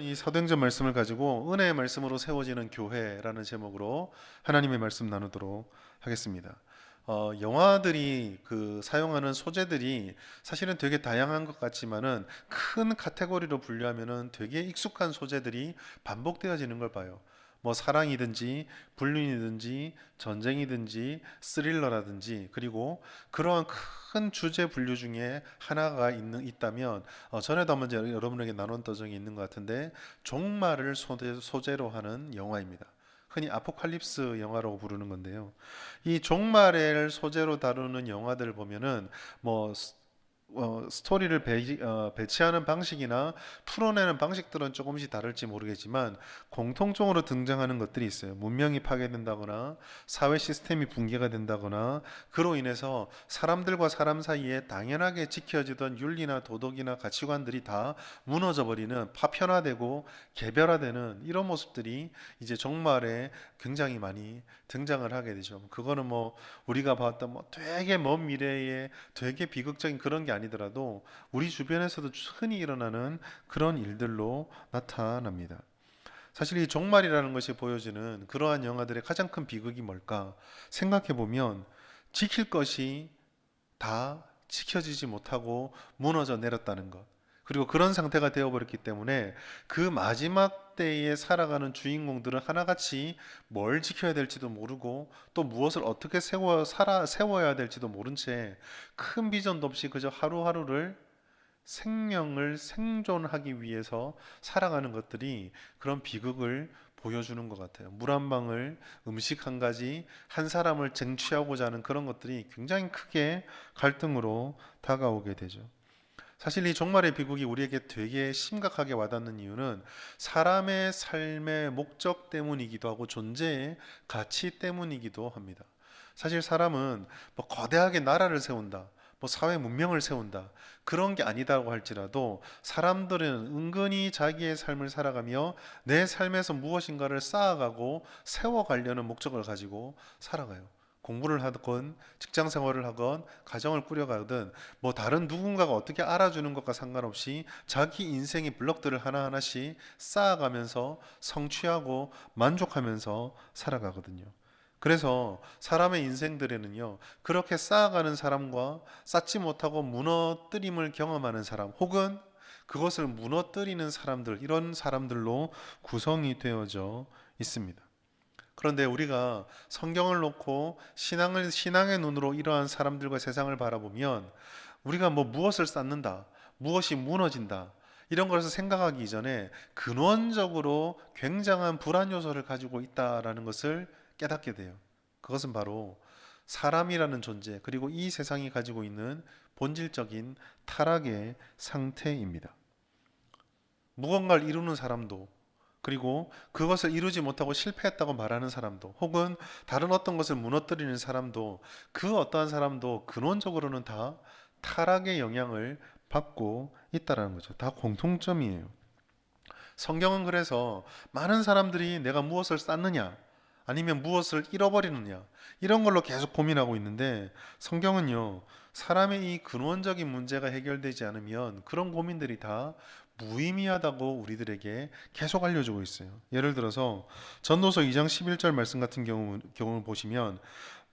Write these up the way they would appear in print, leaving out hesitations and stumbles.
이 사도행전 말씀을 가지고 은혜의 말씀으로 세워지는 교회라는 제목으로 하나님의 말씀 나누도록 하겠습니다. 영화들이 사용하는 소재들이 사실은 되게 다양한 것 같지만은 큰 카테고리로 분류하면은 되게 익숙한 소재들이 반복되어지는 걸 봐요. 뭐 사랑이든지 불륜이든지 전쟁이든지 스릴러라든지, 그리고 그러한 큰 주제 분류 중에 하나가 있다면 전에도 한번 여러분에게 나눴던 적이 있는 것 같은데, 종말을 소재로 하는 영화입니다. 흔히 아포칼립스 영화라고 부르는 건데요. 이 종말을 소재로 다루는 영화들을 보면은 뭐 스토리를 배치하는 방식이나 풀어내는 방식들은 조금씩 다를지 모르겠지만 공통적으로 등장하는 것들이 있어요. 문명이 파괴된다거나 사회 시스템이 붕괴가 된다거나, 그로 인해서 사람들과 사람 사이에 당연하게 지켜지던 윤리나 도덕이나 가치관들이 다 무너져 버리는, 파편화되고 개별화되는 이런 모습들이 이제 종말에 굉장히 많이 등장을 하게 되죠. 그거는 뭐 우리가 봤던 뭐 되게 먼 미래에 되게 비극적인 그런 게 아니더라도 우리 주변에서도 흔히 일어나는 그런 일들로 나타납니다. 사실 이 종말이라는 것이 보여주는 그러한 영화들의 가장 큰 비극이 뭘까 생각해 보면, 지킬 것이 다 지켜지지 못하고 무너져 내렸다는 것, 그리고 그런 상태가 되어버렸기 때문에 그 마지막 때에 살아가는 주인공들은 하나같이 뭘 지켜야 될지도 모르고 또 무엇을 어떻게 세워야 될지도 모른 채 큰 비전도 없이 그저 하루하루를 생명을 생존하기 위해서 살아가는 것들이 그런 비극을 보여주는 것 같아요. 물 한 방울, 음식 한 가지, 한 사람을 쟁취하고자 하는 그런 것들이 굉장히 크게 갈등으로 다가오게 되죠. 사실 이 종말의 비극이 우리에게 되게 심각하게 와닿는 이유는 사람의 삶의 목적 때문이기도 하고 존재의 가치 때문이기도 합니다. 사실 사람은 뭐 거대하게 나라를 세운다, 뭐 사회 문명을 세운다, 그런 게 아니다고 할지라도 사람들은 은근히 자기의 삶을 살아가며 내 삶에서 무엇인가를 쌓아가고 세워가려는 목적을 가지고 살아가요. 공부를 하건 직장 생활을 하건 가정을 꾸려가든 뭐 다른 누군가가 어떻게 알아주는 것과 상관없이 자기 인생의 블록들을 하나하나씩 쌓아가면서 성취하고 만족하면서 살아가거든요. 그래서 사람의 인생들에는요, 그렇게 쌓아가는 사람과 쌓지 못하고 무너뜨림을 경험하는 사람, 혹은 그것을 무너뜨리는 사람들, 이런 사람들로 구성이 되어져 있습니다. 그런데 우리가 성경을 놓고 신앙의 눈으로 이러한 사람들과 세상을 바라보면, 우리가 뭐 무엇을 쌓는다, 무엇이 무너진다, 이런 것을 생각하기 이전에 근원적으로 굉장한 불안 요소를 가지고 있다라는 것을 깨닫게 돼요. 그것은 바로 사람이라는 존재, 그리고 이 세상이 가지고 있는 본질적인 타락의 상태입니다. 무언가를 이루는 사람도, 그리고 그것을 이루지 못하고 실패했다고 말하는 사람도, 혹은 다른 어떤 것을 무너뜨리는 사람도, 그 어떠한 사람도 근원적으로는 다 타락의 영향을 받고 있다는 거죠. 다 공통점이에요. 성경은 그래서 많은 사람들이 내가 무엇을 쌓느냐, 아니면 무엇을 잃어버리느냐, 이런 걸로 계속 고민하고 있는데, 성경은요, 사람의 이 근원적인 문제가 해결되지 않으면 그런 고민들이 다 무의미하다고 우리들에게 계속 알려주고 있어요. 예를 들어서 전도서 2장 11절 말씀 같은 경우 보시면,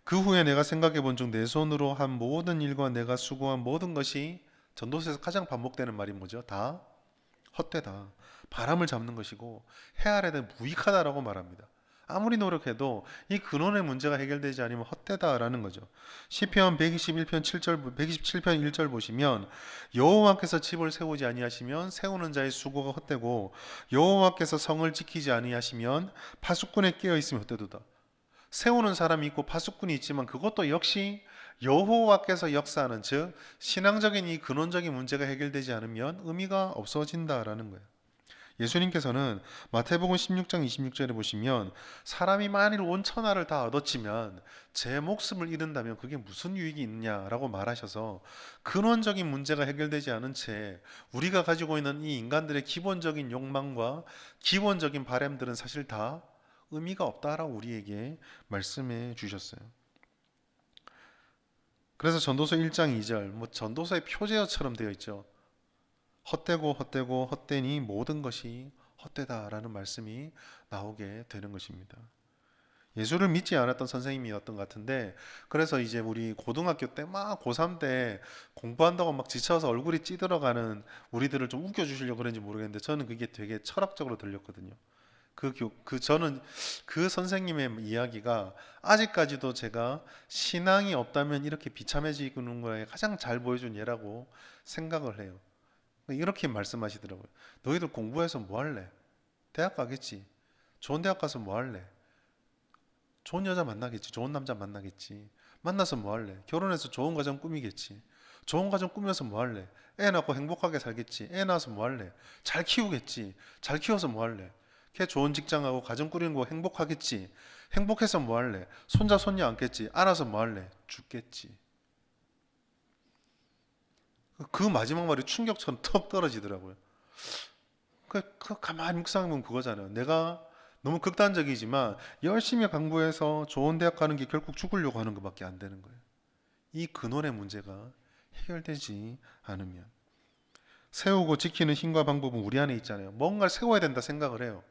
그 후에 내가 생각해 본 중 내 손으로 한 모든 일과 내가 수고한 모든 것이, 전도서에서 가장 반복되는 말이 뭐죠? 다 헛되다, 바람을 잡는 것이고 해 아래에 무익하다라고 말합니다. 아무리 노력해도 이 근원의 문제가 해결되지 않으면 헛되다라는 거죠. 시편 121편 7절, 127편 1절 보시면, 여호와께서 집을 세우지 아니하시면 세우는 자의 수고가 헛되고 여호와께서 성을 지키지 아니하시면 파수꾼에 깨어 있으면 헛되도다. 세우는 사람이 있고 파수꾼이 있지만 그것도 역시 여호와께서 역사하는, 즉 신앙적인 이 근원적인 문제가 해결되지 않으면 의미가 없어진다라는 거예요. 예수님께서는 마태복음 16장 26절에 보시면, 사람이 만일 온 천하를 다 얻어치면 제 목숨을 잃는다면 그게 무슨 유익이 있느냐라고 말하셔서, 근원적인 문제가 해결되지 않은 채 우리가 가지고 있는 이 인간들의 기본적인 욕망과 기본적인 바람들은 사실 다 의미가 없다라고 우리에게 말씀해 주셨어요. 그래서 전도서 1장 2절, 뭐 전도서의 표제어처럼 되어 있죠. 헛되고 헛되고 헛되니 모든 것이 헛되다라는 말씀이 나오게 되는 것입니다. 예수를 믿지 않았던 선생님이었던 것 같은데, 그래서 이제 우리 고등학교 때 막 고3 때 공부한다고 막 지쳐서 얼굴이 찌들어가는 우리들을 좀 웃겨주시려고 그런지 모르겠는데, 저는 그게 되게 철학적으로 들렸거든요. 저는 그 선생님의 이야기가 아직까지도 제가 신앙이 없다면 이렇게 비참해지는 거에 가장 잘 보여준 예라고 생각을 해요. 이렇게 말씀하시더라고요. 너희들 공부해서 뭐 할래? 대학 가겠지. 좋은 대학 가서 뭐 할래? 좋은 여자 만나겠지. 좋은 남자 만나겠지. 만나서 뭐 할래? 결혼해서 좋은 가정 꾸미겠지. 좋은 가정 꾸면서 뭐 할래? 애 낳고 행복하게 살겠지. 애 낳아서 뭐 할래? 잘 키우겠지. 잘 키워서 뭐 할래? 걔 좋은 직장하고 가정 꾸리는 거 행복하겠지. 행복해서 뭐 할래? 손자 손녀 안겠지. 안아서 뭐 할래? 죽겠지. 그 마지막 말이 충격처럼 턱 떨어지더라고요. 가만히 묵상하면 그거잖아요. 내가 너무 극단적이지만 열심히 공부해서 좋은 대학 가는 게 결국 죽으려고 하는 것밖에 안 되는 거예요. 이 근원의 문제가 해결되지 않으면 세우고 지키는 힘과 방법은 우리 안에 있잖아요. 뭔가를 세워야 된다 생각을 해요.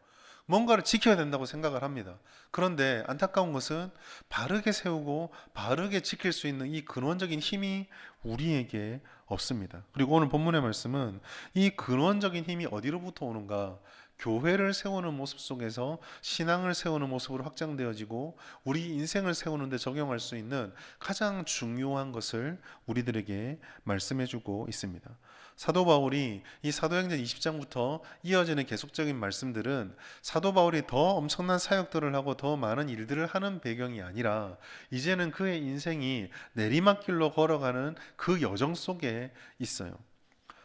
뭔가를 지켜야 된다고 생각을 합니다. 그런데 안타까운 것은 바르게 세우고 바르게 지킬 수 있는 이 근원적인 힘이 우리에게 없습니다. 그리고 오늘 본문의 말씀은 이 근원적인 힘이 어디로부터 오는가? 교회를 세우는 모습 속에서 신앙을 세우는 모습으로 확장되어지고 우리 인생을 세우는데 적용할 수 있는 가장 중요한 것을 우리들에게 말씀해주고 있습니다. 사도 바울이 이 사도행전 20장부터 이어지는 계속적인 말씀들은 사도 바울이 더 엄청난 사역들을 하고 더 많은 일들을 하는 배경이 아니라 이제는 그의 인생이 내리막길로 걸어가는 그 여정 속에 있어요.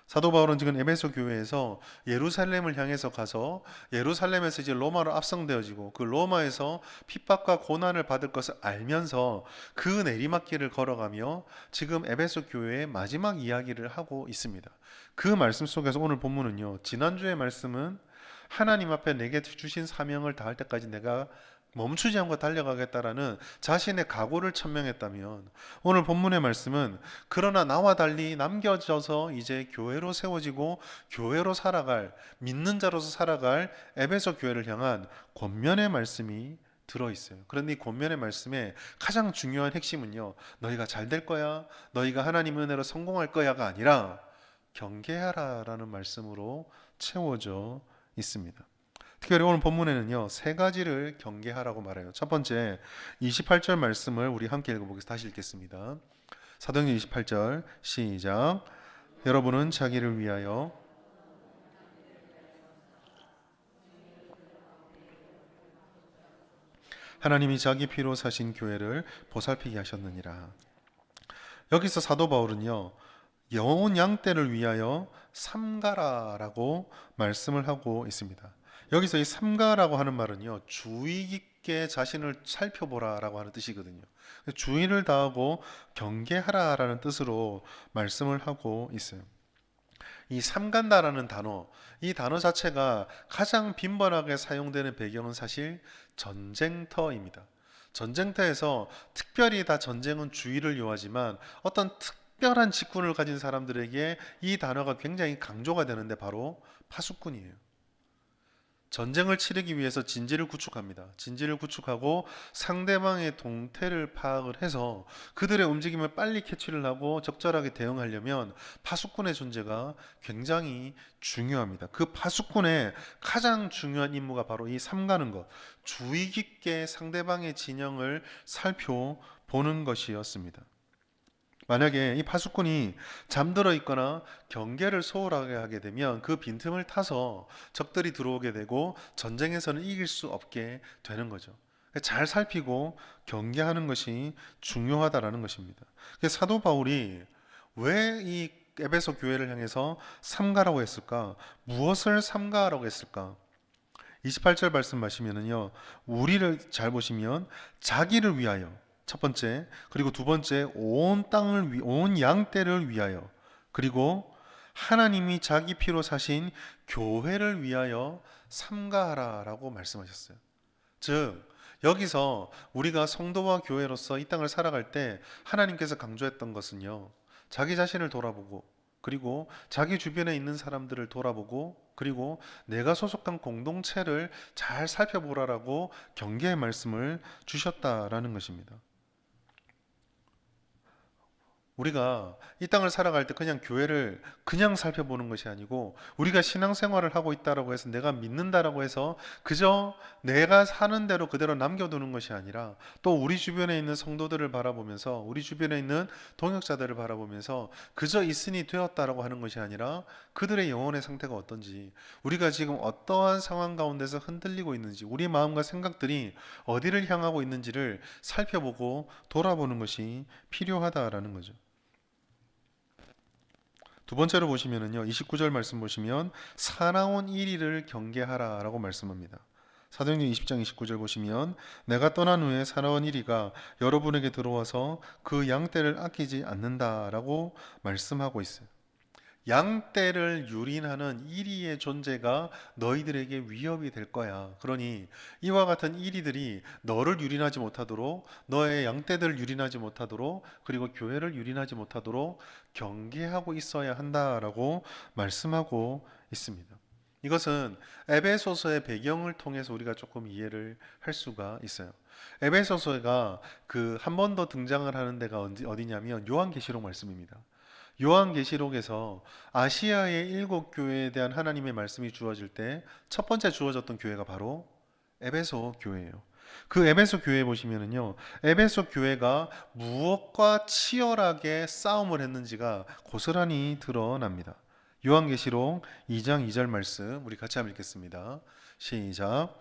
사도 바울은 지금 에베소 교회에서 예루살렘을 향해서 가서 예루살렘에서 이제 로마로 압송되어지고 그 로마에서 핍박과 고난을 받을 것을 알면서 그 내리막길을 걸어가며 지금 에베소 교회의 마지막 이야기를 하고 있습니다. 그 말씀 속에서 오늘 본문은요, 지난주의 말씀은 하나님 앞에 내게 주신 사명을 다할 때까지 내가 멈추지 않고 달려가겠다라는 자신의 각오를 천명했다면, 오늘 본문의 말씀은 그러나 나와 달리 남겨져서 이제 교회로 세워지고 교회로 살아갈, 믿는 자로서 살아갈 에베소 교회를 향한 권면의 말씀이 들어있어요. 그런데 이 권면의 말씀의 가장 중요한 핵심은요, 너희가 잘 될 거야, 너희가 하나님 은혜로 성공할 거야가 아니라 경계하라 라는 말씀으로 채워져 있습니다. 특별히 오늘 본문에는요, 세 가지를 경계하라고 말해요. 첫 번째, 28절 말씀을 우리 함께 읽어보겠습니다. 다시 읽겠습니다. 사도행전 28절 시작. 여러분은 자기를 위하여 하나님이 자기 피로 사신 교회를 보살피게 하셨느니라. 여기서 사도 바울은요, 영혼 양떼를 위하여 삼가라라고 말씀을 하고 있습니다. 여기서 이 삼가라고 하는 말은요, 주의 깊게 자신을 살펴보라라고 하는 뜻이거든요. 주의를 다하고 경계하라라는 뜻으로 말씀을 하고 있어요. 이 삼간다라는 단어, 이 단어 자체가 가장 빈번하게 사용되는 배경은 사실 전쟁터입니다. 전쟁터에서 특별히 다 전쟁은 주의를 요하지만 어떤 특별한 직군을 가진 사람들에게 이 단어가 굉장히 강조가 되는데 바로 파수꾼이에요. 전쟁을 치르기 위해서 진지를 구축합니다. 진지를 구축하고 상대방의 동태를 파악을 해서 그들의 움직임을 빨리 캐치를 하고 적절하게 대응하려면 파수꾼의 존재가 굉장히 중요합니다. 그 파수꾼의 가장 중요한 임무가 바로 이 삼가는 것, 주의 깊게 상대방의 진영을 살펴보는 것이었습니다. 만약에 이 파수꾼이 잠들어 있거나 경계를 소홀하게 하게 되면 그 빈틈을 타서 적들이 들어오게 되고 전쟁에서는 이길 수 없게 되는 거죠. 잘 살피고 경계하는 것이 중요하다라는 것입니다. 사도 바울이 왜 이 에베소 교회를 향해서 삼가라고 했을까? 무엇을 삼가라고 했을까? 28절 말씀 마시면은요, 우리를 잘 보시면 자기를 위하여 첫 번째, 그리고 두 번째, 온 양떼를 위하여, 그리고 하나님이 자기 피로 사신 교회를 위하여 삼가하라라고 말씀하셨어요. 즉, 여기서 우리가 성도와 교회로서 이 땅을 살아갈 때 하나님께서 강조했던 것은요, 자기 자신을 돌아보고, 그리고 자기 주변에 있는 사람들을 돌아보고 그리고 내가 소속한 공동체를 잘 살펴보라라고 경계의 말씀을 주셨다라는 것입니다. 우리가 이 땅을 살아갈 때 그냥 교회를 그냥 살펴보는 것이 아니고 우리가 신앙생활을 하고 있다라고 해서 내가 믿는다라고 해서 그저 내가 사는 대로 그대로 남겨두는 것이 아니라 또 우리 주변에 있는 성도들을 바라보면서 우리 주변에 있는 동역자들을 바라보면서 그저 있으니 되었다라고 하는 것이 아니라 그들의 영혼의 상태가 어떤지 우리가 지금 어떠한 상황 가운데서 흔들리고 있는지 우리 마음과 생각들이 어디를 향하고 있는지를 살펴보고 돌아보는 것이 필요하다라는 거죠. 두 번째로 보시면은요, 29절 말씀 보시면 사나운 이리를 경계하라라고 말씀합니다. 사도행전 20장 29절 보시면 내가 떠난 후에 사나운 이리가 여러분에게 들어와서 그 양떼를 아끼지 않는다라고 말씀하고 있어요. 양떼를 유린하는 이리의 존재가 너희들에게 위협이 될 거야. 그러니 이와 같은 이리들이 너를 유린하지 못하도록 너의 양떼들을 유린하지 못하도록 그리고 교회를 유린하지 못하도록 경계하고 있어야 한다라고 말씀하고 있습니다. 이것은 에베소서의 배경을 통해서 우리가 조금 이해를 할 수가 있어요. 에베소서가 그 한 번 더 등장을 하는 데가 어디냐면 요한계시록 말씀입니다. 요한계시록에서 아시아의 7교회에 대한 하나님의 말씀이 주어질 때 첫 번째 주어졌던 교회가 바로 에베소 교회예요. 그 에베소 교회 보시면은요, 에베소 교회가 무엇과 치열하게 싸움을 했는지가 고스란히 드러납니다. 요한계시록 2장 2절 말씀 우리 같이 한번 읽겠습니다. 시작.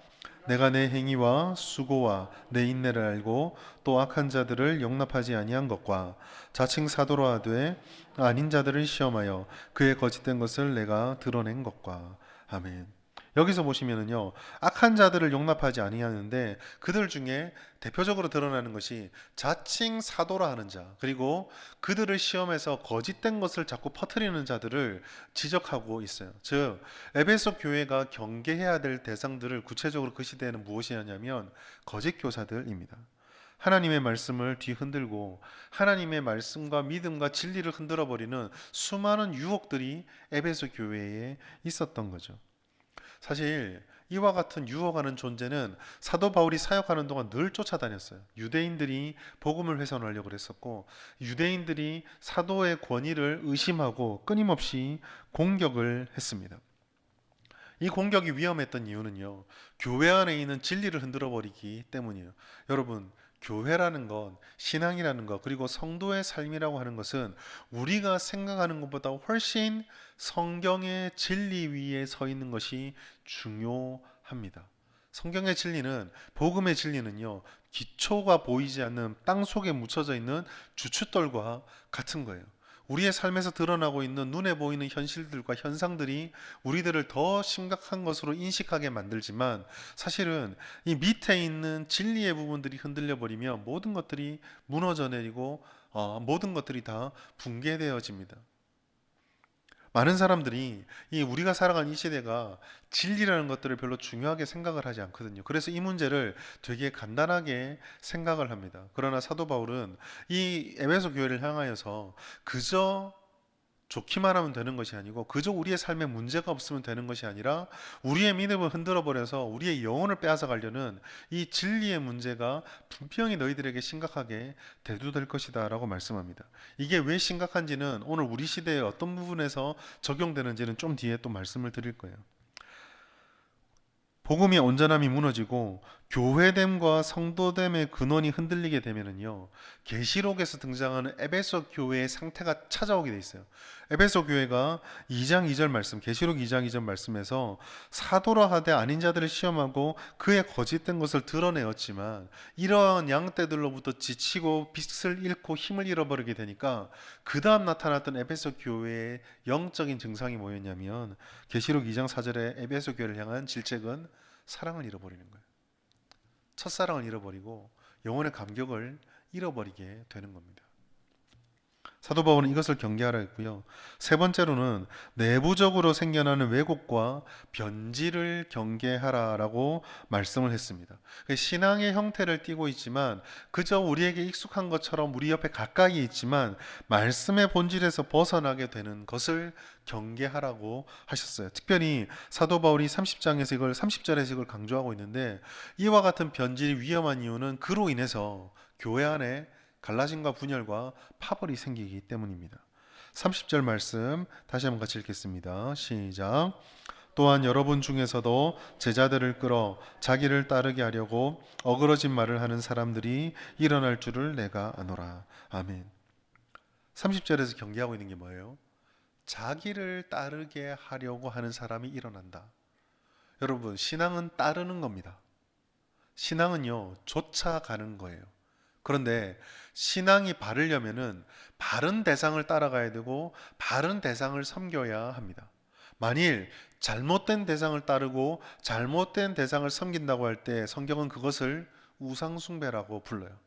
내가 내 행위와 수고와 내 인내를 알고 또 악한 자들을 용납하지 아니한 것과 자칭 사도로 하되 아닌 자들을 시험하여 그의 거짓된 것을 내가 드러낸 것과. 아멘. 여기서 보시면은요, 악한 자들을 용납하지 아니하는데 그들 중에 대표적으로 드러나는 것이 자칭 사도라 하는 자, 그리고 그들을 시험해서 거짓된 것을 자꾸 퍼뜨리는 자들을 지적하고 있어요. 즉 에베소 교회가 경계해야 될 대상들을 구체적으로 그 시대에는 무엇이었냐면 거짓 교사들입니다. 하나님의 말씀을 뒤흔들고 하나님의 말씀과 믿음과 진리를 흔들어 버리는 수많은 유혹들이 에베소 교회에 있었던 거죠. 사실 이와 같은 유혹하는 존재는 사도 바울이 사역하는 동안 늘 쫓아다녔어요. 유대인들이 복음을 훼손하려고 했었고 유대인들이 사도의 권위를 의심하고 끊임없이 공격을 했습니다. 이 공격이 위험했던 이유는요, 교회 안에 있는 진리를 흔들어 버리기 때문이에요. 여러분, 교회라는 것, 신앙이라는 것, 그리고 성도의 삶이라고 하는 것은 우리가 생각하는 것보다 훨씬 성경의 진리 위에 서 있는 것이 중요합니다. 성경의 진리는, 복음의 진리는요, 기초가 보이지 않는 땅 속에 묻혀져 있는 주춧돌과 같은 거예요. 우리의 삶에서 드러나고 있는 눈에 보이는 현실들과 현상들이 우리들을 더 심각한 것으로 인식하게 만들지만 사실은 이 밑에 있는 진리의 부분들이 흔들려 버리면 모든 것들이 무너져 내리고 모든 것들이 다 붕괴되어집니다. 많은 사람들이 이 우리가 살아가는 이 시대가 진리라는 것들을 별로 중요하게 생각을 하지 않거든요. 그래서 이 문제를 되게 간단하게 생각을 합니다. 그러나 사도 바울은 이 에베소 교회를 향하여서 그저 좋기만 하면 되는 것이 아니고 그저 우리의 삶에 문제가 없으면 되는 것이 아니라 우리의 믿음을 흔들어 버려서 우리의 영혼을 빼앗아 가려는 이 진리의 문제가 분명히 너희들에게 심각하게 대두될 것이다 라고 말씀합니다. 이게 왜 심각한지는 오늘 우리 시대의 어떤 부분에서 적용되는지는 좀 뒤에 또 말씀을 드릴 거예요. 복음의 온전함이 무너지고 교회됨과 성도됨의 근원이 흔들리게 되면은요, 계시록에서 등장하는 에베소 교회의 상태가 찾아오게 돼 있어요. 에베소 교회가 2장 2절 말씀, 계시록 2장 2절 말씀에서 사도라 하되 아닌 자들을 시험하고 그의 거짓된 것을 드러내었지만 이러한 양떼들로부터 지치고 빛을 잃고 힘을 잃어버리게 되니까 그 다음 나타났던 에베소 교회의 영적인 증상이 뭐였냐면 계시록 2장 4절에 에베소 교회를 향한 질책은 사랑을 잃어버리는 거예요. 첫사랑을 잃어버리고 영혼의 감격을 잃어버리게 되는 겁니다. 사도 바울은 이것을 경계하라 했고요. 세 번째로는 내부적으로 생겨나는 왜곡과 변질을 경계하라라고 말씀을 했습니다. 신앙의 형태를 띠고 있지만 그저 우리에게 익숙한 것처럼 우리 옆에 가까이 있지만 말씀의 본질에서 벗어나게 되는 것을 경계하라고 하셨어요. 특별히 사도 바울이 30장에서 이걸 30절에서 이걸 강조하고 있는데, 이와 같은 변질이 위험한 이유는 그로 인해서 교회 안에 갈라짐과 분열과 파벌이 생기기 때문입니다. 30절 말씀 다시 한번 같이 읽겠습니다. 시작. 또한 여러분 중에서도 제자들을 끌어 자기를 따르게 하려고 어그러진 말을 하는 사람들이 일어날 줄을 내가 아노라. 아멘. 30절에서 경계하고 있는 게 뭐예요? 자기를 따르게 하려고 하는 사람이 일어난다. 여러분, 신앙은 따르는 겁니다. 신앙은요, 쫓아가는 거예요. 그런데 신앙이 바르려면은 바른 대상을 따라가야 되고 바른 대상을 섬겨야 합니다. 만일 잘못된 대상을 따르고 잘못된 대상을 섬긴다고 할 때 성경은 그것을 우상숭배라고 불러요.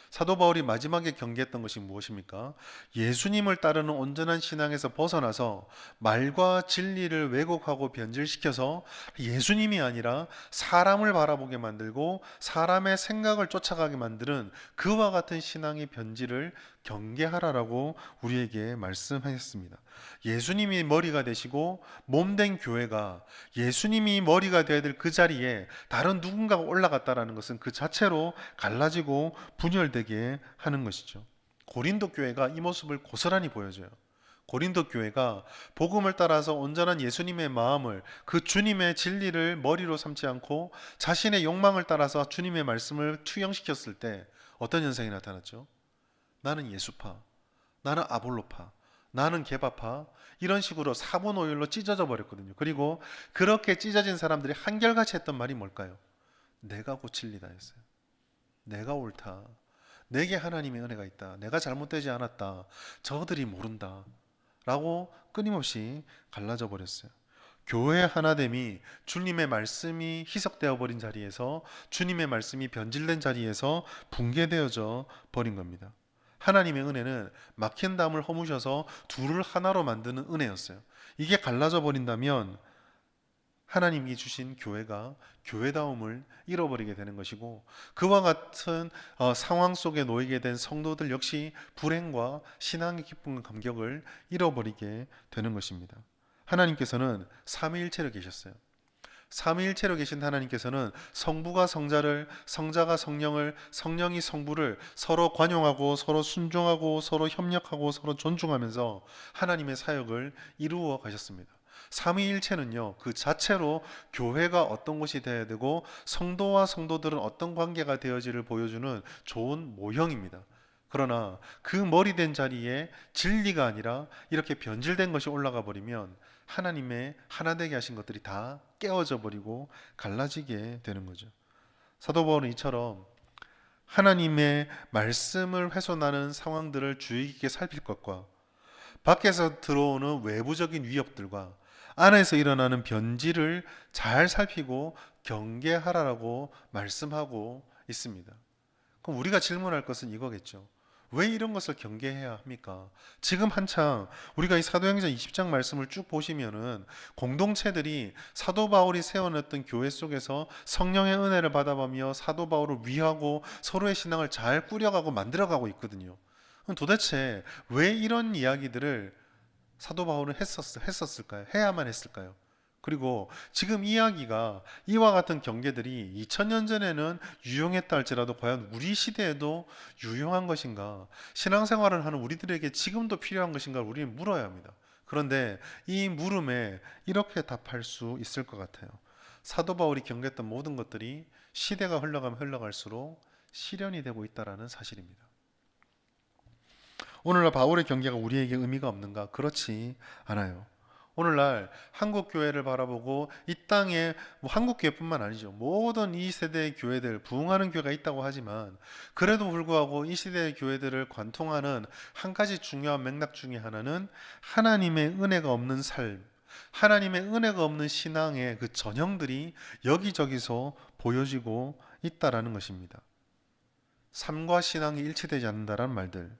사도 바울이 마지막에 경계했던 것이 무엇입니까? 예수님을 따르는 온전한 신앙에서 벗어나서 말과 진리를 왜곡하고 변질시켜서 예수님이 아니라 사람을 바라보게 만들고 사람의 생각을 쫓아가게 만드는 그와 같은 신앙의 변질을 경계하라라고 우리에게 말씀하셨습니다. 예수님이 머리가 되시고 몸된 교회가 예수님이 머리가 되어야 될 그 자리에 다른 누군가가 올라갔다라는 것은 그 자체로 갈라지고 분열되게 하는 것이죠. 고린도 교회가 이 모습을 고스란히 보여줘요. 고린도 교회가 복음을 따라서 온전한 예수님의 마음을, 그 주님의 진리를 머리로 삼지 않고 자신의 욕망을 따라서 주님의 말씀을 투영시켰을 때 어떤 현상이 나타났죠? 나는 예수파, 나는 아볼로파, 나는 게바파, 이런 식으로 사분오율로 찢어져 버렸거든요. 그리고 그렇게 찢어진 사람들이 한결같이 했던 말이 뭘까요? 내가 고칠 리다 했어요. 내가 옳다. 내게 하나님의 은혜가 있다. 내가 잘못되지 않았다. 저들이 모른다. 라고 끊임없이 갈라져 버렸어요. 교회의 하나됨이 주님의 말씀이 희석되어 버린 자리에서, 주님의 말씀이 변질된 자리에서 붕괴되어져 버린 겁니다. 하나님의 은혜는 막힌 담을 허무셔서 둘을 하나로 만드는 은혜였어요. 이게 갈라져 버린다면 하나님이 주신 교회가 교회다움을 잃어버리게 되는 것이고, 그와 같은 상황 속에 놓이게 된 성도들 역시 불행과 신앙의 기쁨과 감격을 잃어버리게 되는 것입니다. 하나님께서는 삼위일체로 계셨어요. 삼위일체로 계신 하나님께서는 성부가 성자를, 성자가 성령을, 성령이 성부를 서로 관용하고 서로 순종하고 서로 협력하고 서로 존중하면서 하나님의 사역을 이루어 가셨습니다. 삼위일체는요, 그 자체로 교회가 어떤 곳이 되어야 되고 성도와 성도들은 어떤 관계가 되어지를 보여주는 좋은 모형입니다. 그러나 그 머리된 자리에 진리가 아니라 이렇게 변질된 것이 올라가 버리면 하나님의 하나 되게 하신 것들이 다 깨어져 버리고 갈라지게 되는 거죠. 사도 바울은 이처럼 하나님의 말씀을 훼손하는 상황들을 주의 깊게 살필 것과 밖에서 들어오는 외부적인 위협들과 안에서 일어나는 변질을 잘 살피고 경계하라라고 말씀하고 있습니다. 그럼 우리가 질문할 것은 이거겠죠. 왜 이런 것을 경계해야 합니까? 지금 한창 우리가 이 사도행전 20장 말씀을 쭉 보시면은 공동체들이 사도 바울이 세워놨던 교회 속에서 성령의 은혜를 받아가며 사도 바울을 위하고 서로의 신앙을 잘 꾸려가고 만들어가고 있거든요. 그럼 도대체 왜 이런 이야기들을 사도 바울은 했었을까요? 해야만 했을까요? 그리고 지금 이야기가 이와 같은 경계들이 2000년 전에는 유용했다 할지라도 과연 우리 시대에도 유용한 것인가? 신앙생활을 하는 우리들에게 지금도 필요한 것인가? 우리는 물어야 합니다. 그런데 이 물음에 이렇게 답할 수 있을 것 같아요. 사도 바울이 경계했던 모든 것들이 시대가 흘러가면 흘러갈수록 실현이 되고 있다는 사실입니다. 오늘날 바울의 경계가 우리에게 의미가 없는가? 그렇지 않아요. 오늘날 한국 교회를 바라보고 이 땅에 한국 교회뿐만 아니죠. 모든 이 세대의 교회들, 부흥하는 교회가 있다고 하지만 그래도 불구하고 이 시대의 교회들을 관통하는 한 가지 중요한 맥락 중에 하나는 하나님의 은혜가 없는 삶, 하나님의 은혜가 없는 신앙의 그 전형들이 여기저기서 보여지고 있다라는 것입니다. 삶과 신앙이 일치되지 않는다라는 말들.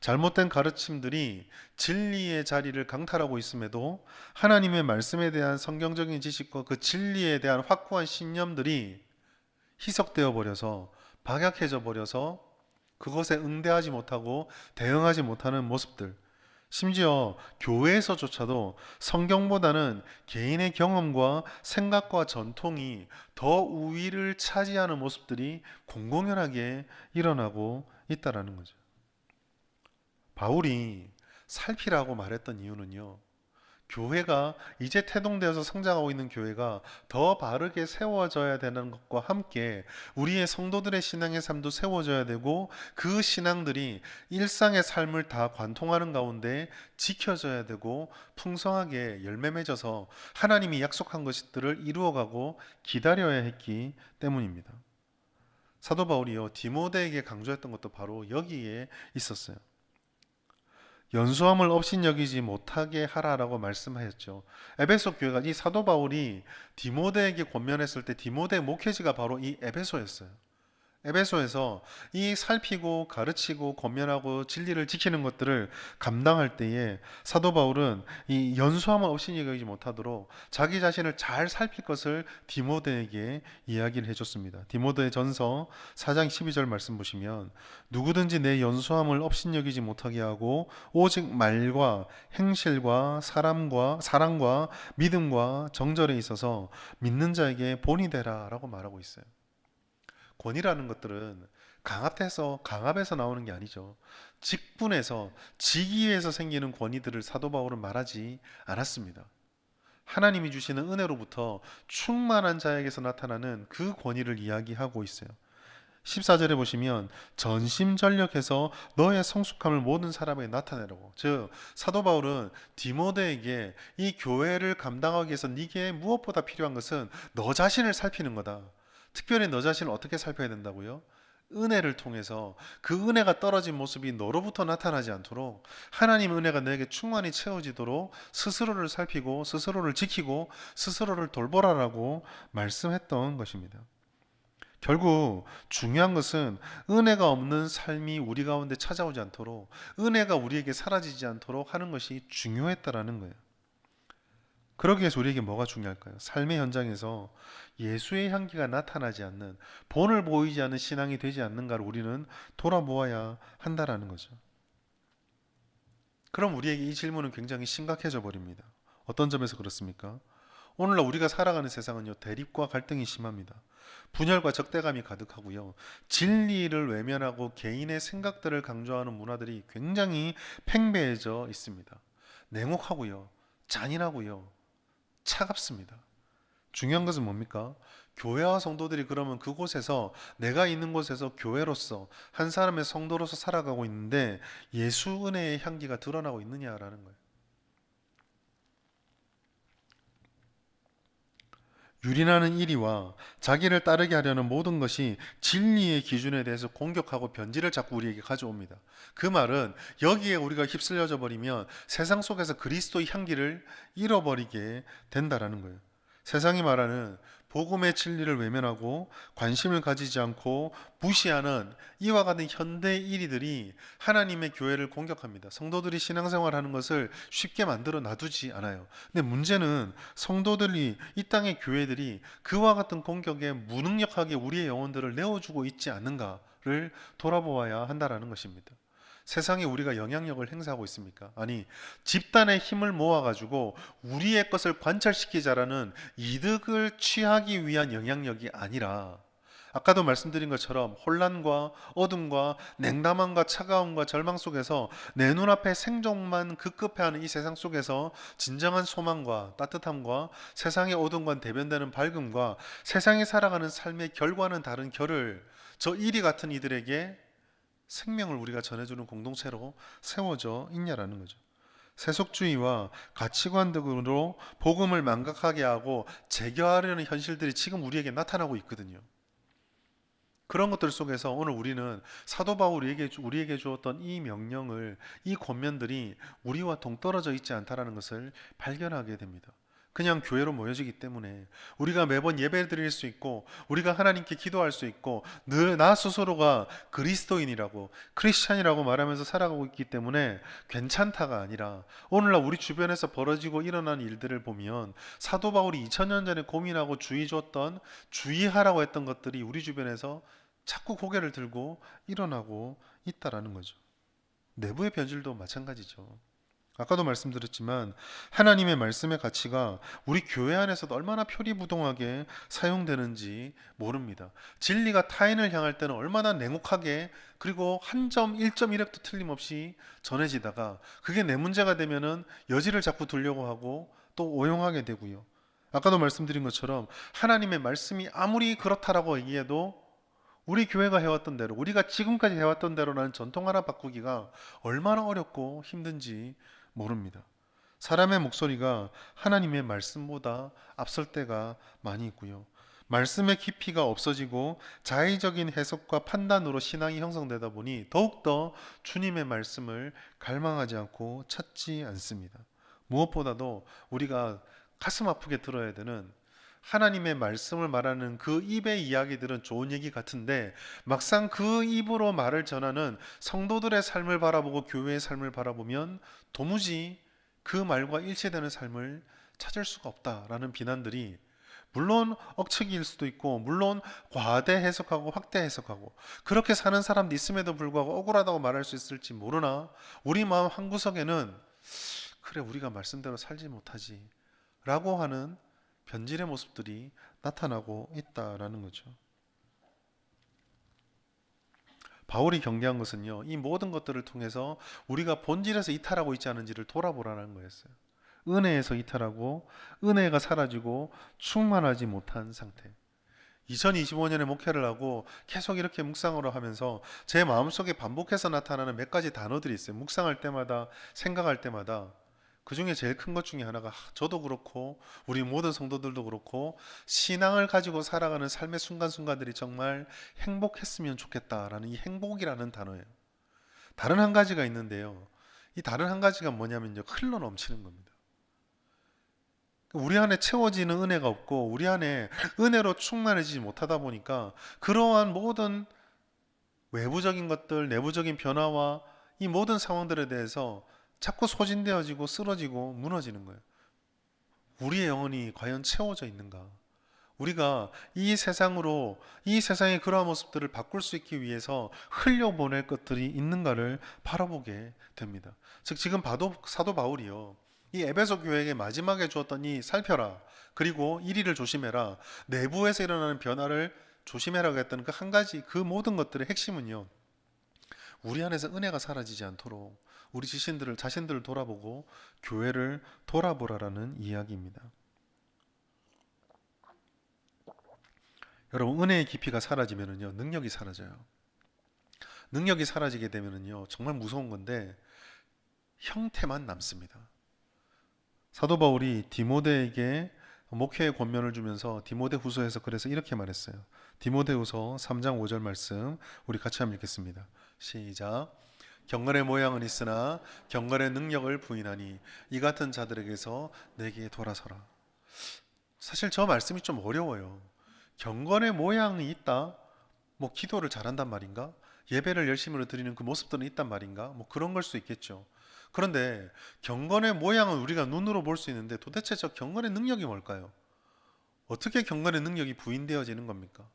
잘못된 가르침들이 진리의 자리를 강탈하고 있음에도 하나님의 말씀에 대한 성경적인 지식과 그 진리에 대한 확고한 신념들이 희석되어 버려서 박약해져 버려서 그것에 응대하지 못하고 대응하지 못하는 모습들, 심지어 교회에서조차도 성경보다는 개인의 경험과 생각과 전통이 더 우위를 차지하는 모습들이 공공연하게 일어나고 있다라는 거죠. 바울이 살피라고 말했던 이유는요, 교회가 이제 태동되어서 성장하고 있는 교회가 더 바르게 세워져야 되는 것과 함께 우리의 성도들의 신앙의 삶도 세워져야 되고, 그 신앙들이 일상의 삶을 다 관통하는 가운데 지켜져야 되고 풍성하게 열매 맺어서 하나님이 약속한 것들을 이루어가고 기다려야 했기 때문입니다. 사도 바울이요, 디모데에게 강조했던 것도 바로 여기에 있었어요. 연수함을 업신여기지 못하게 하라라고 말씀하였죠. 에베소 교회가, 이 사도 바울이 디모데에게 권면했을 때 디모데의 목회지가 바로 이 에베소였어요. 에베소에서 이 살피고 가르치고 권면하고 진리를 지키는 것들을 감당할 때에 사도 바울은 이 연수함을 없이 여기지 못하도록 자기 자신을 잘 살필 것을 디모데에게 이야기를 해줬습니다. 디모데 전서 4장 12절 말씀 보시면, 누구든지 내 연수함을 없이 여기지 못하게 하고 오직 말과 행실과 사랑과 믿음과 정절에 있어서 믿는 자에게 본이 되라 라고 말하고 있어요. 권위라는 것들은 강압에서 나오는 게 아니죠. 직분에서, 직위에서 생기는 권위들을 사도 바울은 말하지 않았습니다. 하나님이 주시는 은혜로부터 충만한 자에게서 나타나는 그 권위를 이야기하고 있어요. 14절에 보시면 전심전력해서 너의 성숙함을 모든 사람에게 나타내라고. 즉 사도 바울은 디모데에게 이 교회를 감당하기 위해서 네게 무엇보다 필요한 것은 너 자신을 살피는 거다. 특별히 너 자신을 어떻게 살펴야 된다고요? 은혜를 통해서 그 은혜가 떨어진 모습이 너로부터 나타나지 않도록 하나님의 은혜가 너에게 충만히 채워지도록 스스로를 살피고 스스로를 지키고 스스로를 돌보라라고 말씀했던 것입니다. 결국 중요한 것은 은혜가 없는 삶이 우리 가운데 찾아오지 않도록, 은혜가 우리에게 사라지지 않도록 하는 것이 중요했다라는 거예요. 그러기 위해서 우리에게 뭐가 중요할까요? 삶의 현장에서 예수의 향기가 나타나지 않는, 본을 보이지 않는 신앙이 되지 않는가를 우리는 돌아보아야 한다라는 거죠. 그럼 우리에게 이 질문은 굉장히 심각해져 버립니다. 어떤 점에서 그렇습니까? 오늘날 우리가 살아가는 세상은요, 대립과 갈등이 심합니다. 분열과 적대감이 가득하고요, 진리를 외면하고 개인의 생각들을 강조하는 문화들이 굉장히 팽배해져 있습니다. 냉혹하고요, 잔인하고요, 차갑습니다. 중요한 것은 뭡니까? 교회와 성도들이 그러면 그곳에서, 내가 있는 곳에서 교회로서 한 사람의 성도로서 살아가고 있는데 예수 은혜의 향기가 드러나고 있느냐라는 거예요. 유린하는 이리와 자기를 따르게 하려는 모든 것이 진리의 기준에 대해서 공격하고 변질을 자꾸 우리에게 가져옵니다. 그 말은 여기에 우리가 휩쓸려져 버리면 세상 속에서 그리스도의 향기를 잃어버리게 된다라는 거예요. 세상이 말하는 복음의 진리를 외면하고 관심을 가지지 않고 무시하는 이와 같은 현대 일이들이 하나님의 교회를 공격합니다. 성도들이 신앙생활하는 것을 쉽게 만들어 놔두지 않아요. 근데 문제는 성도들이, 이 땅의 교회들이 그와 같은 공격에 무능력하게 우리의 영혼들을 내어주고 있지 않는가를 돌아보아야 한다라는 것입니다. 세상에 우리가 영향력을 행사하고 있습니까? 아니, 집단의 힘을 모아가지고 우리의 것을 관철시키자라는 이득을 취하기 위한 영향력이 아니라, 아까도 말씀드린 것처럼 혼란과 어둠과 냉담함과 차가움과 절망 속에서 내 눈앞에 생존만 급급해하는 이 세상 속에서 진정한 소망과 따뜻함과 세상의 어둠과 대변되는 밝음과 세상에 살아가는 삶의 결과는 다른 결을 저 이리 같은 이들에게 생명을 우리가 전해주는 공동체로 세워져 있냐라는 거죠. 세속주의와 가치관 등으로 복음을 망각하게 하고 제거하려는 현실들이 지금 우리에게 나타나고 있거든요. 그런 것들 속에서 오늘 우리는 사도 바울이 우리에게 주었던 이 명령을, 이 권면들이 우리와 동떨어져 있지 않다라는 것을 발견하게 됩니다. 그냥 교회로 모여지기 때문에 우리가 매번 예배 드릴 수 있고 우리가 하나님께 기도할 수 있고 늘 나 스스로가 그리스도인이라고 크리스찬이라고 말하면서 살아가고 있기 때문에 괜찮다가 아니라 오늘날 우리 주변에서 벌어지고 일어난 일들을 보면 사도 바울이 2000년 전에 고민하고 주의 줬던 주의하라고 했던 것들이 우리 주변에서 자꾸 고개를 들고 일어나고 있다라는 거죠. 내부의 변질도 마찬가지죠. 아까도 말씀드렸지만 하나님의 말씀의 가치가 우리 교회 안에서도 얼마나 표리부동하게 사용되는지 모릅니다. 진리가 타인을 향할 때는 얼마나 냉혹하게 그리고 한 점, 1.1획도 틀림없이 전해지다가 그게 내 문제가 되면은 여지를 자꾸 두려고 하고 또 오용하게 되고요. 아까도 말씀드린 것처럼 하나님의 말씀이 아무리 그렇다라고 얘기해도 우리 교회가 해왔던 대로 우리가 지금까지 해왔던 대로라는 전통 하나 바꾸기가 얼마나 어렵고 힘든지 모릅니다. 사람의 목소리가 하나님의 말씀보다 앞설 때가 많이 있고요. 말씀의 깊이가 없어지고 자의적인 해석과 판단으로 신앙이 형성되다 보니 더욱더 주님의 말씀을 갈망하지 않고 찾지 않습니다. 무엇보다도 우리가 가슴 아프게 들어야 되는 하나님의 말씀을 말하는 그 입의 이야기들은 좋은 얘기 같은데 막상 그 입으로 말을 전하는 성도들의 삶을 바라보고 교회의 삶을 바라보면 도무지 그 말과 일치되는 삶을 찾을 수가 없다라는 비난들이 물론 억측일 수도 있고 물론 과대 해석하고 확대 해석하고 그렇게 사는 사람도 있음에도 불구하고 억울하다고 말할 수 있을지 모르나 우리 마음 한구석에는 그래 우리가 말씀대로 살지 못하지 라고 하는 변질의 모습들이 나타나고 있다라는 거죠. 바울이 경계한 것은요, 이 모든 것들을 통해서 우리가 본질에서 이탈하고 있지 않은지를 돌아보라는 거였어요. 은혜에서 이탈하고 은혜가 사라지고 충만하지 못한 상태. 2025년에 목회를 하고 계속 이렇게 묵상을 하면서 제 마음속에 반복해서 나타나는 몇 가지 단어들이 있어요. 묵상할 때마다 생각할 때마다 그 중에 제일 큰 것 중에 하나가 저도 그렇고 우리 모든 성도들도 그렇고 신앙을 가지고 살아가는 삶의 순간순간들이 정말 행복했으면 좋겠다라는 이 행복이라는 단어예요. 다른 한 가지가 있는데요. 이 다른 한 가지가 뭐냐면요. 흘러 넘치는 겁니다. 우리 안에 채워지는 은혜가 없고 우리 안에 은혜로 충만해지지 못하다 보니까 그러한 모든 외부적인 것들, 내부적인 변화와 이 모든 상황들에 대해서 자꾸 소진되어지고 쓰러지고 무너지는 거예요. 우리의 영혼이 과연 채워져 있는가? 우리가 이 세상으로 이 세상의 그러한 모습들을 바꿀 수 있기 위해서 흘려보낼 것들이 있는가를 바라보게 됩니다. 즉 지금 사도 바울이요. 이 에베소 교회에게 마지막에 주었던 이 살펴라 그리고 이리를 조심해라 내부에서 일어나는 변화를 조심해라고 했던 그 한 가지 그 모든 것들의 핵심은요. 우리 안에서 은혜가 사라지지 않도록 우리 자신들을 돌아보고 교회를 돌아보라라는 이야기입니다. 여러분 은혜의 깊이가 사라지면은요 능력이 사라져요. 능력이 사라지게 되면은요 정말 무서운 건데 형태만 남습니다. 사도 바울이 디모데에게 목회의 권면을 주면서 디모데후서에서 그래서 이렇게 말했어요. 디모데후서 3장 5절 말씀 우리 같이 한번 읽겠습니다. 시작. 경건의 모양은 있으나 경건의 능력을 부인하니 이 같은 자들에게서 내게 돌아서라. 사실 저 말씀이 좀 어려워요. 경건의 모양이 있다? 뭐 기도를 잘한단 말인가? 예배를 열심히 드리는 그 모습들은 있단 말인가? 뭐 그런 걸 수 있겠죠. 그런데 경건의 모양은 우리가 눈으로 볼 수 있는데 도대체 저 경건의 능력이 뭘까요? 어떻게 경건의 능력이 부인되어지는 겁니까?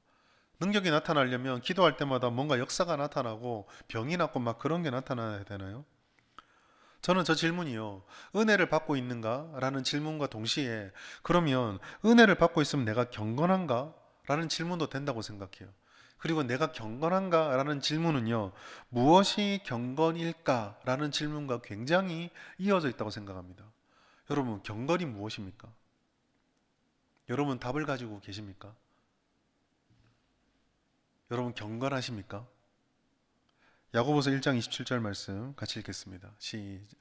능력이 나타나려면 기도할 때마다 뭔가 역사가 나타나고 병이 낫고 막 그런 게 나타나야 되나요? 저는 저 질문이요. 은혜를 받고 있는가? 라는 질문과 동시에 그러면 은혜를 받고 있으면 내가 경건한가? 라는 질문도 된다고 생각해요. 그리고 내가 경건한가? 라는 질문은요. 무엇이 경건일까? 라는 질문과 굉장히 이어져 있다고 생각합니다. 여러분 경건이 무엇입니까? 여러분 답을 가지고 계십니까? 여러분 경건하십니까? 야고보서 1장 27절 말씀 같이 읽겠습니다.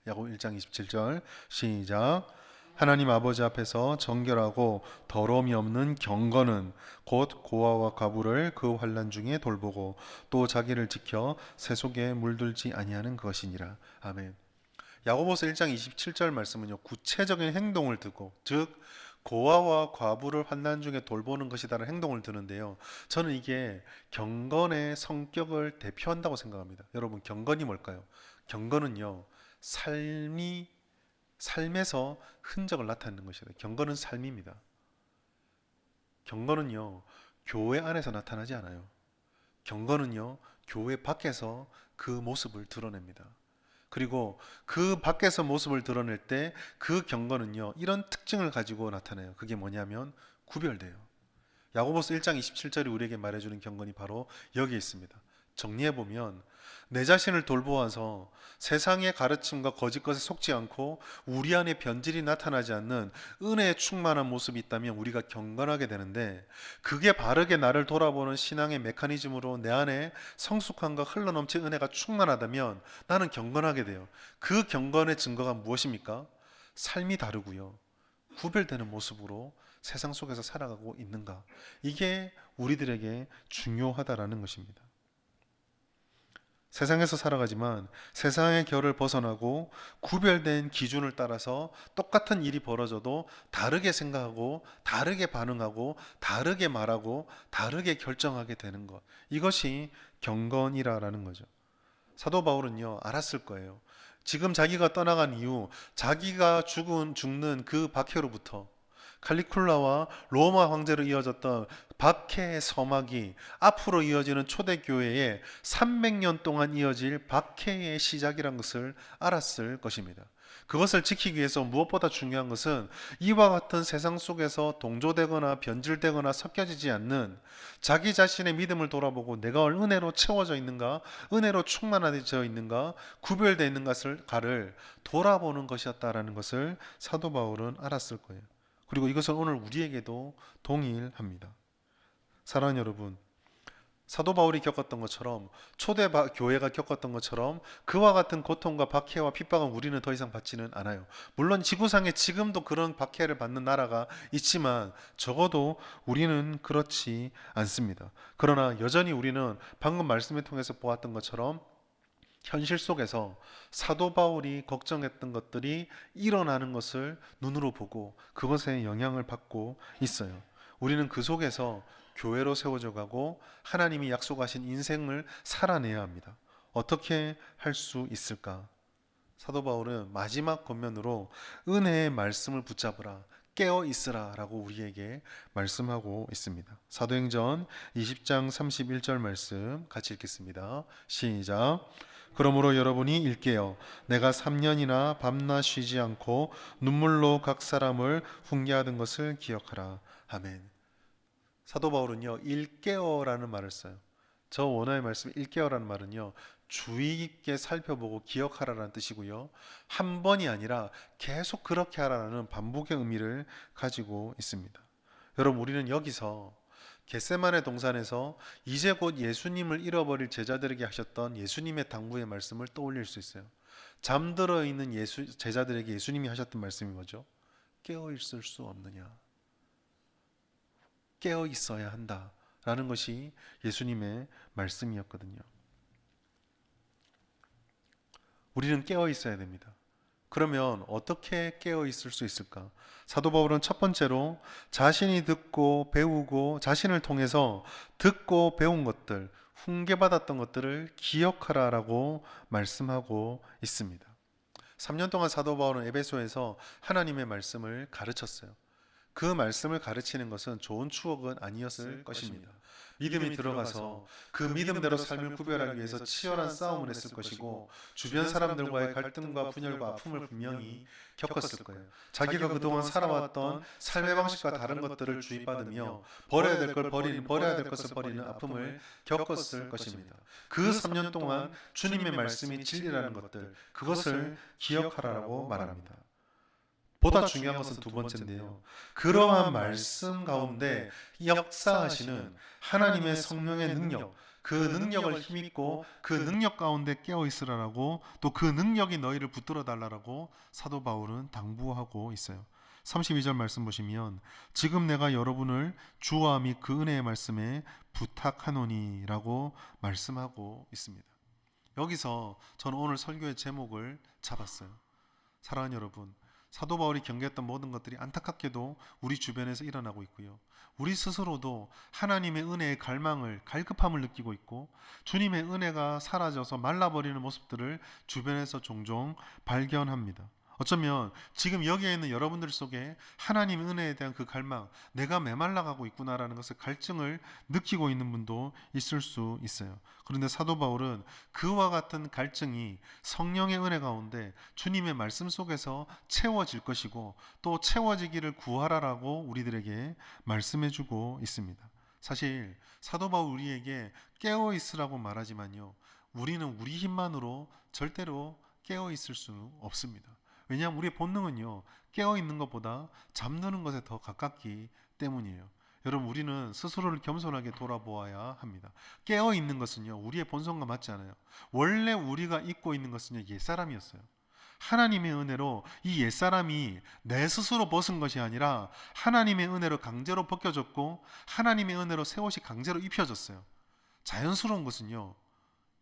야고보 1장 27절 시작. 하나님 아버지 앞에서 정결하고 더러움이 없는 경건은 곧 고아와 과부를 그 환난 중에 돌보고 또 자기를 지켜 새 속에 물들지 아니하는 것이니라. 아멘. 야고보서 1장 27절 말씀은요. 구체적인 행동을 두고 즉 고아와 과부를 환난 중에 돌보는 것이다라는 행동을 드는데요. 저는 이게 경건의 성격을 대표한다고 생각합니다. 여러분, 경건이 뭘까요? 경건은요, 삶에서 흔적을 나타내는 것이다. 경건은 삶입니다. 경건은요, 교회 안에서 나타나지 않아요. 경건은요, 교회 밖에서 그 모습을 드러냅니다. 그리고 그 밖에서 모습을 드러낼 때 그 경건은요, 이런 특징을 가지고 나타나요. 그게 뭐냐면 구별돼요. 야고보서 1장 27절이 우리에게 말해주는 경건이 바로 여기에 있습니다. 정리해보면 내 자신을 돌보아서 세상의 가르침과 거짓 것에 속지 않고 우리 안에 변질이 나타나지 않는 은혜에 충만한 모습이 있다면 우리가 경건하게 되는데, 그게 바르게 나를 돌아보는 신앙의 메커니즘으로 내 안에 성숙함과 흘러넘친 은혜가 충만하다면 나는 경건하게 돼요. 그 경건의 증거가 무엇입니까? 삶이 다르고요, 구별되는 모습으로 세상 속에서 살아가고 있는가. 이게 우리들에게 중요하다라는 것입니다. 세상에서 살아가지만 세상의 결을 벗어나고 구별된 기준을 따라서 똑같은 일이 벌어져도 다르게 생각하고 다르게 반응하고 다르게 말하고 다르게 결정하게 되는 것, 이것이 경건이라는 거죠. 사도 바울은요, 알았을 거예요. 지금 자기가 떠나간 이후 자기가 죽는 그 박해로부터 칼리쿨라와 로마 황제로 이어졌던 박해의 서막이 앞으로 이어지는 초대교회에 300년 동안 이어질 박해의 시작이란 것을 알았을 것입니다. 그것을 지키기 위해서 무엇보다 중요한 것은 이와 같은 세상 속에서 동조되거나 변질되거나 섞여지지 않는 자기 자신의 믿음을 돌아보고 내가 은혜로 채워져 있는가, 은혜로 충만해져 있는가, 구별되어 있는 가를 돌아보는 것이었다라는 것을 사도 바울은 알았을 거예요. 그리고 이것은 오늘 우리에게도 동일합니다. 사랑하는 여러분, 사도 바울이 겪었던 것처럼, 초대 교회가 겪었던 것처럼 그와 같은 고통과 박해와 핍박은 우리는 더 이상 받지는 않아요. 물론 지구상에 지금도 그런 박해를 받는 나라가 있지만 적어도 우리는 그렇지 않습니다. 그러나 여전히 우리는 방금 말씀을 통해서 보았던 것처럼 현실 속에서 사도 바울이 걱정했던 것들이 일어나는 것을 눈으로 보고 그것에 영향을 받고 있어요. 우리는 그 속에서 교회로 세워져 가고 하나님이 약속하신 인생을 살아내야 합니다. 어떻게 할 수 있을까? 사도 바울은 마지막 권면으로 은혜의 말씀을 붙잡으라, 깨어 있으라 라고 우리에게 말씀하고 있습니다. 사도행전 20장 31절 말씀 같이 읽겠습니다. 시작. 그러므로 여러분이 일깨어 내가 3년이나 밤낮 쉬지 않고 눈물로 각 사람을 훈계하던 것을 기억하라. 아멘. 사도 바울은요, 일깨어라는 말을 써요. 저 원어의 말씀 일깨어라는 말은요, 주의 깊게 살펴보고 기억하라라는 뜻이고요, 한 번이 아니라 계속 그렇게 하라는 반복의 의미를 가지고 있습니다. 여러분, 우리는 여기서 겟세마네 동산에서 이제 곧 예수님을 잃어버릴 제자들에게 하셨던 예수님의 당부의 말씀을 떠올릴 수 있어요. 잠들어 있는 제자들에게 예수님이 하셨던 말씀이 뭐죠? 깨어 있을 수 없느냐? 깨어 있어야 한다 라는 것이 예수님의 말씀이었거든요. 우리는 깨어 있어야 됩니다. 그러면 어떻게 깨어 있을 수 있을까? 사도 바울은 첫 번째로 자신이 듣고 배우고 자신을 통해서 듣고 배운 것들, 훈계받았던 것들을 기억하라라고 말씀하고 있습니다. 3년 동안 사도 바울은 에베소에서 하나님의 말씀을 가르쳤어요. 그 말씀을 가르치는 것은 좋은 추억은 아니었을 것입니다. 믿음이 들어가서 그 믿음대로 삶을 구별하기 위해서 치열한 싸움을 했을 것이고 주변 사람들과의 갈등과 분열과 아픔을 분명히 겪었을 거예요. 자기가 그동안 살아왔던 삶의 방식과 다른 것들을 주입받으며 버려야 될 걸 버리는, 버려야 될 것을 버리는 아픔을 겪었을 것입니다. 그 3년 동안 주님의 말씀이 진리라는 것들, 그것을 기억하라고 말합니다. 보다 중요한 것은 두 번째인데요, 그러한 말씀 가운데 역사하시는 하나님의 성령의 능력, 그 능력을 힘입고 그 능력 가운데 깨어 있으라라고, 또 그 능력이 너희를 붙들어 달라라고 사도 바울은 당부하고 있어요. 32절 말씀 보시면 지금 내가 여러분을 주와 및 그 은혜의 말씀에 부탁하노니 라고 말씀하고 있습니다. 여기서 저는 오늘 설교의 제목을 잡았어요. 사랑하는 여러분, 사도 바울이 경계했던 모든 것들이 안타깝게도 우리 주변에서 일어나고 있고요. 우리 스스로도 하나님의 은혜의 갈망을, 갈급함을 느끼고 있고 주님의 은혜가 사라져서 말라버리는 모습들을 주변에서 종종 발견합니다. 어쩌면 지금 여기에 있는 여러분들 속에 하나님의 은혜에 대한 그 갈망, 내가 메말라가고 있구나라는 것을 갈증을 느끼고 있는 분도 있을 수 있어요. 그런데 사도 바울은 그와 같은 갈증이 성령의 은혜 가운데 주님의 말씀 속에서 채워질 것이고 또 채워지기를 구하라라고 우리들에게 말씀해주고 있습니다. 사실 사도 바울 우리에게 깨어 있으라고 말하지만요, 우리는 우리 힘만으로 절대로 깨어 있을 수 없습니다. 왜냐하면 우리의 본능은요, 깨어있는 것보다 잠드는 것에 더 가깝기 때문이에요. 여러분, 우리는 스스로를 겸손하게 돌아보아야 합니다. 깨어있는 것은요, 우리의 본성과 맞지 않아요. 원래 우리가 입고 있는 것은요, 옛사람이었어요. 하나님의 은혜로 이 옛사람이 내 스스로 벗은 것이 아니라 하나님의 은혜로 강제로 벗겨졌고 하나님의 은혜로 새 옷이 강제로 입혀졌어요. 자연스러운 것은요,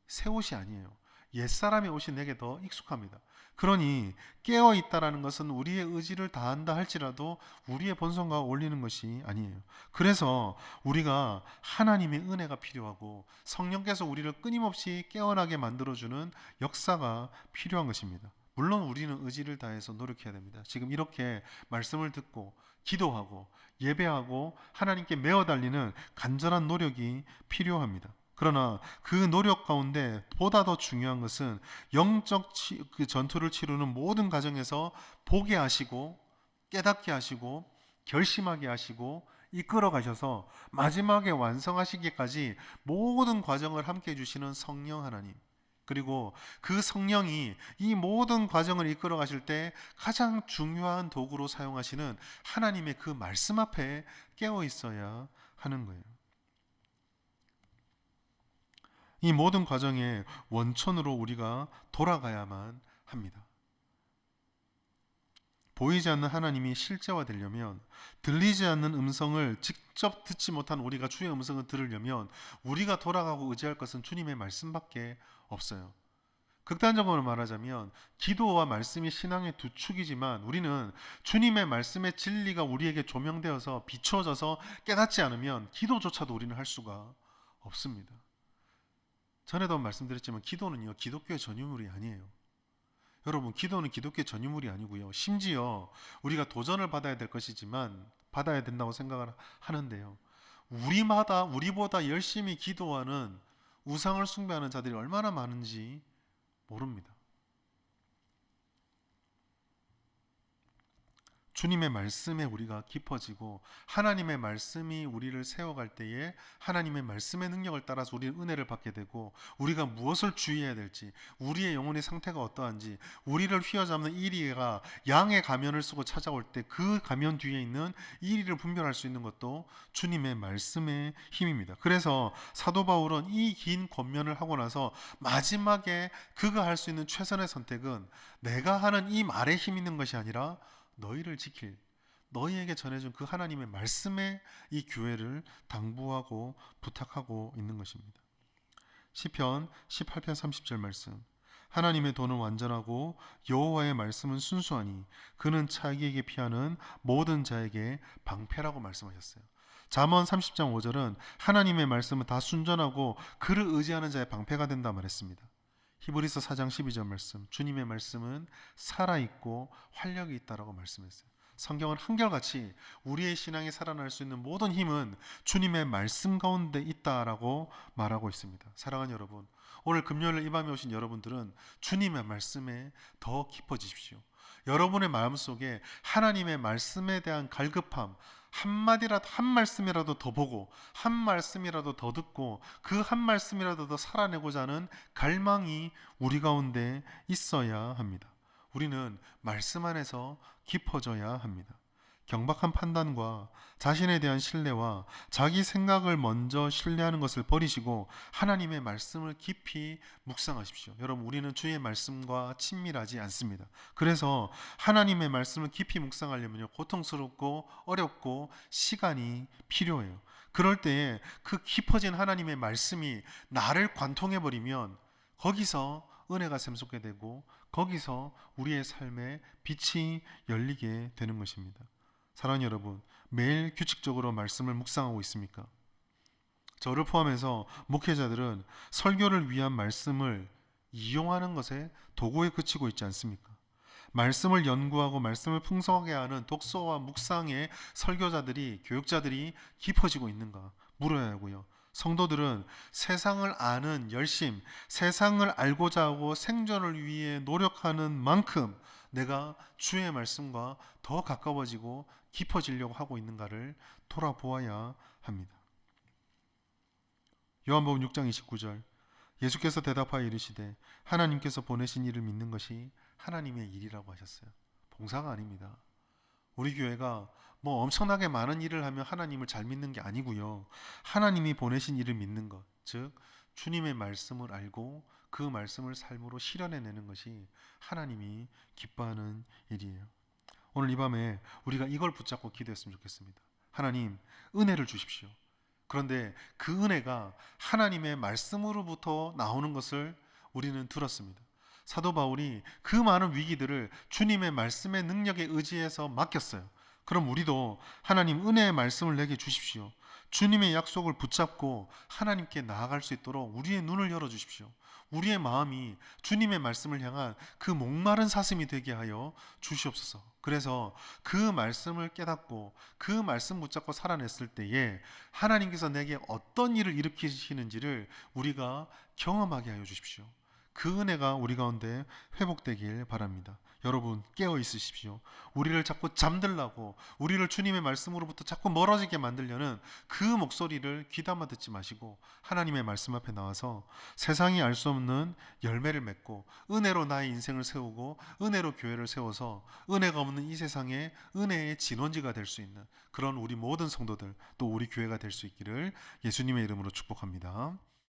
새 옷이 아니에요. 옛사람의 옷이 내게 더 익숙합니다. 그러니 깨어있다라는 것은 우리의 의지를 다한다 할지라도 우리의 본성과 어울리는 것이 아니에요. 그래서 우리가 하나님의 은혜가 필요하고 성령께서 우리를 끊임없이 깨어나게 만들어주는 역사가 필요한 것입니다. 물론 우리는 의지를 다해서 노력해야 됩니다. 지금 이렇게 말씀을 듣고 기도하고 예배하고 하나님께 매어 달리는 간절한 노력이 필요합니다. 그러나 그 노력 가운데 보다 더 중요한 것은 영적 그 전투를 치르는 모든 과정에서 보게 하시고 깨닫게 하시고 결심하게 하시고 이끌어 가셔서 마지막에 완성하시기까지 모든 과정을 함께 해주시는 성령 하나님, 그리고 그 성령이 이 모든 과정을 이끌어 가실 때 가장 중요한 도구로 사용하시는 하나님의 그 말씀 앞에 깨어 있어야 하는 거예요. 이 모든 과정의 원천으로 우리가 돌아가야만 합니다. 보이지 않는 하나님이 실제화되려면, 들리지 않는 음성을 직접 듣지 못한 우리가 주의 음성을 들으려면 우리가 돌아가고 의지할 것은 주님의 말씀밖에 없어요. 극단적으로 말하자면 기도와 말씀이 신앙의 두 축이지만 우리는 주님의 말씀의 진리가 우리에게 조명되어서 비추어져서 깨닫지 않으면 기도조차도 우리는 할 수가 없습니다. 전에도 말씀드렸지만 기도는요, 기독교의 전유물이 아니에요. 여러분, 기도는 기독교의 전유물이 아니고요, 심지어 우리가 도전을 받아야 될 것이지만 받아야 된다고 생각을 하는데요, 우리보다 열심히 기도하는, 우상을 숭배하는 자들이 얼마나 많은지 모릅니다. 주님의 말씀에 우리가 깊어지고 하나님의 말씀이 우리를 세워갈 때에 하나님의 말씀의 능력을 따라서 우리는 은혜를 받게 되고, 우리가 무엇을 주의해야 될지, 우리의 영혼의 상태가 어떠한지, 우리를 휘어잡는 이리가 양의 가면을 쓰고 찾아올 때 그 가면 뒤에 있는 이리를 분별할 수 있는 것도 주님의 말씀의 힘입니다. 그래서 사도 바울은 이 긴 권면을 하고 나서 마지막에 그가 할 수 있는 최선의 선택은 내가 하는 이 말에 힘 있는 것이 아니라 너희를 지킬, 너희에게 전해준 그 하나님의 말씀에 이 교회를 당부하고 부탁하고 있는 것입니다. 시편 18편 30절 말씀, 하나님의 도는 완전하고 여호와의 말씀은 순수하니 그는 자기에게 피하는 모든 자에게 방패라고 말씀하셨어요. 잠언 30장 5절은 하나님의 말씀은 다 순전하고 그를 의지하는 자의 방패가 된다 말했습니다. 히브리서 4장 12절 말씀, 주님의 말씀은 살아있고 활력이 있다라고 말씀했어요. 성경은 한결같이 우리의 신앙이 살아날 수 있는 모든 힘은 주님의 말씀 가운데 있다라고 말하고 있습니다. 사랑하는 여러분, 오늘 금요일 이 밤에 오신 여러분들은 주님의 말씀에 더 깊어지십시오. 여러분의 마음속에 하나님의 말씀에 대한 갈급함, 한마디라도, 한 말씀이라도 더 보고 한 말씀이라도 더 듣고 그 한 말씀이라도 더 살아내고자 하는 갈망이 우리 가운데 있어야 합니다. 우리는 말씀 안에서 깊어져야 합니다. 경박한 판단과 자신에 대한 신뢰와 자기 생각을 먼저 신뢰하는 것을 버리시고 하나님의 말씀을 깊이 묵상하십시오. 여러분, 우리는 주의 말씀과 친밀하지 않습니다. 그래서 하나님의 말씀을 깊이 묵상하려면 고통스럽고 어렵고 시간이 필요해요. 그럴 때에 그 깊어진 하나님의 말씀이 나를 관통해버리면 거기서 은혜가 샘솟게 되고 거기서 우리의 삶에 빛이 열리게 되는 것입니다. 사랑하는 여러분, 매일 규칙적으로 말씀을 묵상하고 있습니까? 저를 포함해서 목회자들은 설교를 위한 말씀을 이용하는 것에 도구에 그치고 있지 않습니까? 말씀을 연구하고 말씀을 풍성하게 하는 독서와 묵상의 설교자들이, 교육자들이 깊어지고 있는가 물어야 하고요. 성도들은 세상을 아는 열심, 세상을 알고자 하고 생존을 위해 노력하는 만큼 내가 주의 말씀과 더 가까워지고 깊어지려고 하고 있는가를 돌아보아야 합니다. 요한복음 6장 29절, 예수께서 대답하여 이르시되 하나님께서 보내신 이를 믿는 것이 하나님의 일이라고 하셨어요. 봉사가 아닙니다. 우리 교회가 뭐 엄청나게 많은 일을 하면 하나님을 잘 믿는 게 아니고요. 하나님이 보내신 일을 믿는 것, 즉 주님의 말씀을 알고 그 말씀을 삶으로 실현해내는 것이 하나님이 기뻐하는 일이에요. 오늘 이 밤에 우리가 이걸 붙잡고 기도했으면 좋겠습니다. 하나님, 은혜를 주십시오. 그런데 그 은혜가 하나님의 말씀으로부터 나오는 것을 우리는 들었습니다. 사도 바울이 그 많은 위기들을 주님의 말씀의 능력에 의지해서 맡겼어요. 그럼 우리도 하나님 은혜의 말씀을 내게 주십시오. 주님의 약속을 붙잡고 하나님께 나아갈 수 있도록 우리의 눈을 열어주십시오. 우리의 마음이 주님의 말씀을 향한 그 목마른 사슴이 되게 하여 주시옵소서. 그래서 그 말씀을 깨닫고 그 말씀 붙잡고 살아냈을 때에 하나님께서 내게 어떤 일을 일으키시는지를 우리가 경험하게 하여 주십시오. 그 은혜가 우리 가운데 회복되길 바랍니다. 여러분 깨어 있으십시오. 우리를 자꾸 잠들라고, 우리를 주님의 말씀으로부터 자꾸 멀어지게 만들려는 그 목소리를 귀담아 듣지 마시고 하나님의 말씀 앞에 나와서 세상이 알 수 없는 열매를 맺고 은혜로 나의 인생을 세우고 은혜로 교회를 세워서 은혜가 없는 이 세상에 은혜의 진원지가 될 수 있는 그런 우리 모든 성도들, 또 우리 교회가 될 수 있기를 예수님의 이름으로 축복합니다.